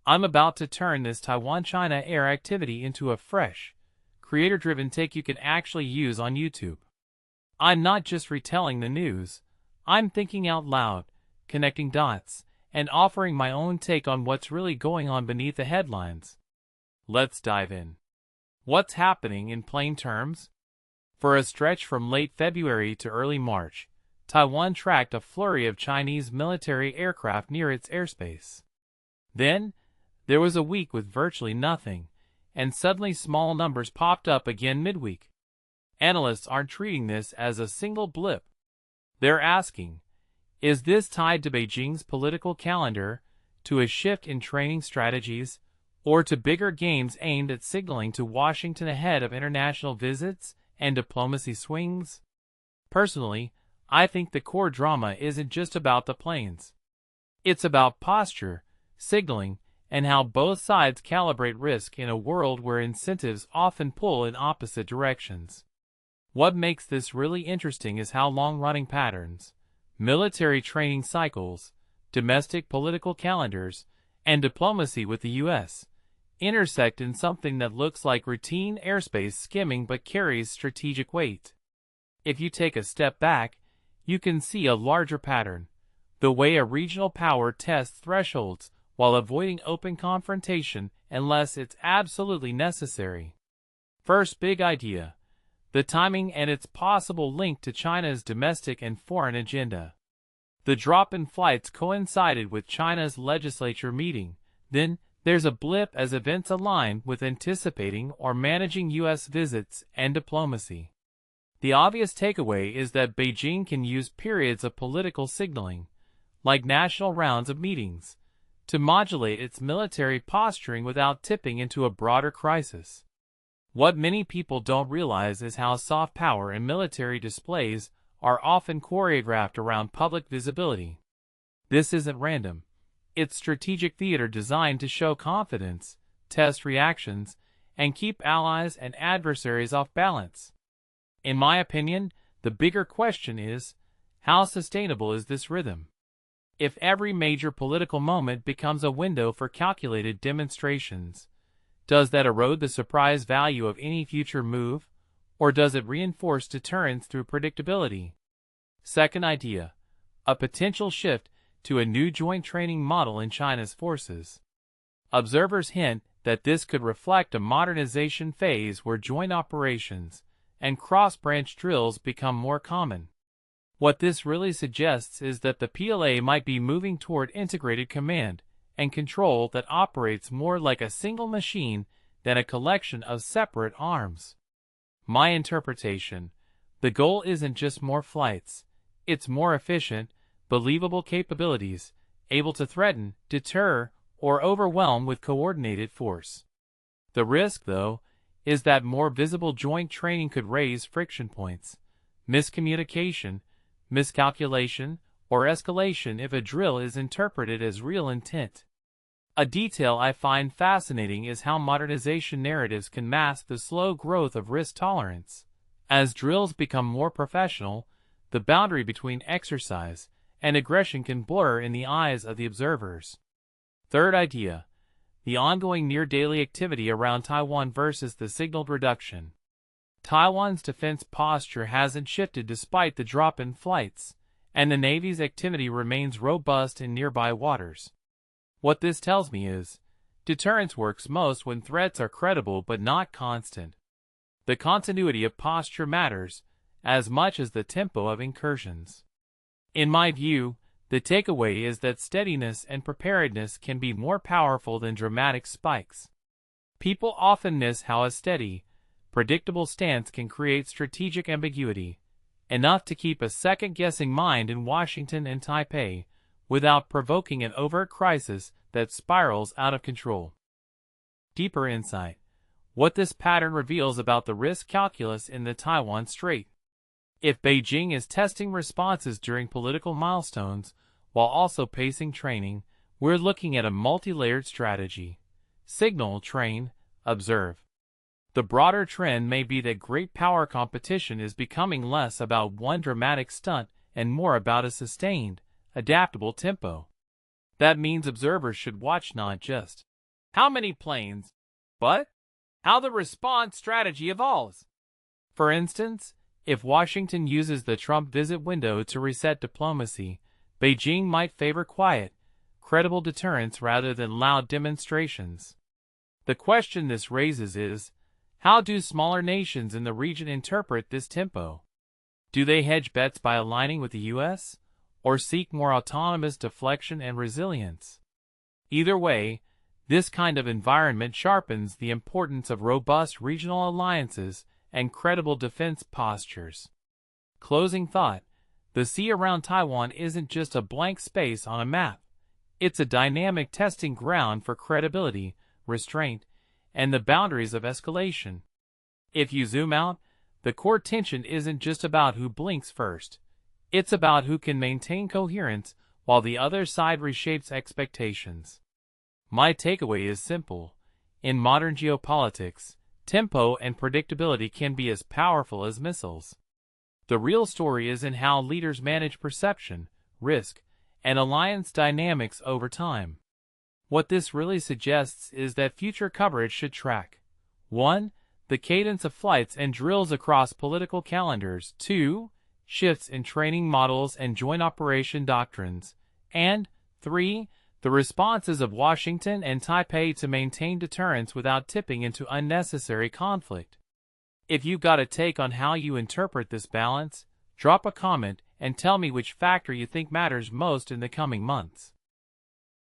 I'm about to turn this Taiwan-China air activity into a fresh, creator-driven take you can actually use on YouTube. I'm not just retelling the news, I'm thinking out loud, connecting dots, and offering my own take on what's really going on beneath the headlines. Let's dive in. What's happening in plain terms? For a stretch from late February to early March, Taiwan tracked a flurry of Chinese military aircraft near its airspace. Then, there was a week with virtually nothing, and suddenly small numbers popped up again midweek. Analysts aren't treating this as a single blip. They're asking, is this tied to Beijing's political calendar, to a shift in training strategies, or to bigger games aimed at signaling to Washington ahead of international visits and diplomacy swings? Personally, I think the core drama isn't just about the planes. It's about posture, signaling, and how both sides calibrate risk in a world where incentives often pull in opposite directions. What makes this really interesting is how long-running patterns, military training cycles, domestic political calendars, and diplomacy with the U.S. intersect in something that looks like routine airspace skimming but carries strategic weight. If you take a step back, you can see a larger pattern, the way a regional power tests thresholds while avoiding open confrontation unless it's absolutely necessary. First big idea: the timing and its possible link to China's domestic and foreign agenda. The drop in flights coincided with China's legislature meeting. Then, there's a blip as events align with anticipating or managing U.S. visits and diplomacy. The obvious takeaway is that Beijing can use periods of political signaling, like national rounds of meetings, to modulate its military posturing without tipping into a broader crisis. What many people don't realize is how soft power and military displays are often choreographed around public visibility. This isn't random. It's strategic theater designed to show confidence, test reactions, and keep allies and adversaries off balance. In my opinion, the bigger question is, how sustainable is this rhythm? If every major political moment becomes a window for calculated demonstrations, does that erode the surprise value of any future move, or does it reinforce deterrence through predictability? Second idea: a potential shift to a new joint training model in China's forces. Observers hint that this could reflect a modernization phase where joint operations and cross-branch drills become more common. What this really suggests is that the PLA might be moving toward integrated command and control that operates more like a single machine than a collection of separate arms. My interpretation: the goal isn't just more flights, it's more efficient, believable capabilities, able to threaten, deter, or overwhelm with coordinated force. The risk, though, is that more visible joint training could raise friction points, miscommunication, miscalculation, or escalation if a drill is interpreted as real intent. A detail I find fascinating is how modernization narratives can mask the slow growth of risk tolerance. As drills become more professional, the boundary between exercise and aggression can blur in the eyes of the observers. Third idea: the ongoing near-daily activity around Taiwan versus the signaled reduction. Taiwan's defense posture hasn't shifted despite the drop in flights, and the Navy's activity remains robust in nearby waters. What this tells me is, deterrence works most when threats are credible but not constant. The continuity of posture matters as much as the tempo of incursions. In my view, the takeaway is that steadiness and preparedness can be more powerful than dramatic spikes. People often miss how a steady, predictable stance can create strategic ambiguity, enough to keep a second-guessing mind in Washington and Taipei, without provoking an overt crisis that spirals out of control. Deeper insight: what this pattern reveals about the risk calculus in the Taiwan Strait. If Beijing is testing responses during political milestones, while also pacing training, we're looking at a multi-layered strategy. Signal, train, observe. The broader trend may be that great power competition is becoming less about one dramatic stunt and more about a sustained, adaptable tempo. That means observers should watch not just how many planes, but how the response strategy evolves. For instance, if Washington uses the Trump visit window to reset diplomacy, Beijing might favor quiet, credible deterrence rather than loud demonstrations. The question this raises is, how do smaller nations in the region interpret this tempo? Do they hedge bets by aligning with the U.S., or seek more autonomous deflection and resilience? Either way, this kind of environment sharpens the importance of robust regional alliances and credible defense postures. Closing thought, the sea around Taiwan isn't just a blank space on a map. It's a dynamic testing ground for credibility, restraint, and the boundaries of escalation. If you zoom out, the core tension isn't just about who blinks first. It's about who can maintain coherence while the other side reshapes expectations. My takeaway is simple. In modern geopolitics, tempo and predictability can be as powerful as missiles. The real story is in how leaders manage perception, risk, and alliance dynamics over time. What this really suggests is that future coverage should track 1. The cadence of flights and drills across political calendars, 2. Shifts in training models and joint operation doctrines, and 3. The responses of Washington and Taipei to maintain deterrence without tipping into unnecessary conflict. If you've got a take on how you interpret this balance, drop a comment and tell me which factor you think matters most in the coming months.